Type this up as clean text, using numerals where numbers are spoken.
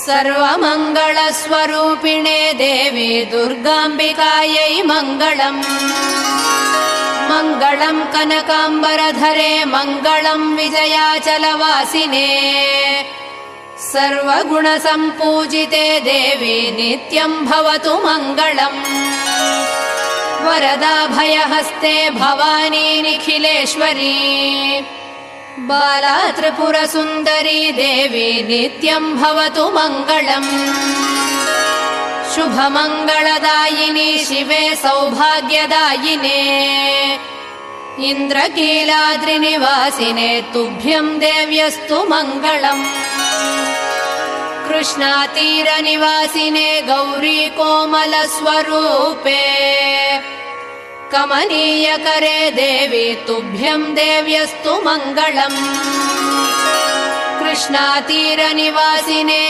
सर्वमङ्गलस्वरूपिणे देवी दुर्गाम्बिकायै मङ्गलम्। मङ्गलम् कनकाम्बरधरे मङ्गलम् विजयाचलवासिने सर्वगुणसम्पूजिते देवी नित्यम् भवतु मङ्गलम्। वरदाभयहस्ते भवानी निखिलेश्वरी बाला त्रिपुरसुन्दरी देवी नित्यम् भवतु मङ्गलम्। शुभमङ्गलदायिनी शिवे सौभाग्यदायिने इन्द्रकीलाद्रिनिवासिने तुभ्यम् देव्यस्तु मङ्गलम्। कृष्णातीरनिवासिने गौरी कोमलस्वरूपे कमनीयकरे देवी तुभ्यम् देव्यस्तु मङ्गलम्। कृष्णातीरनिवासिने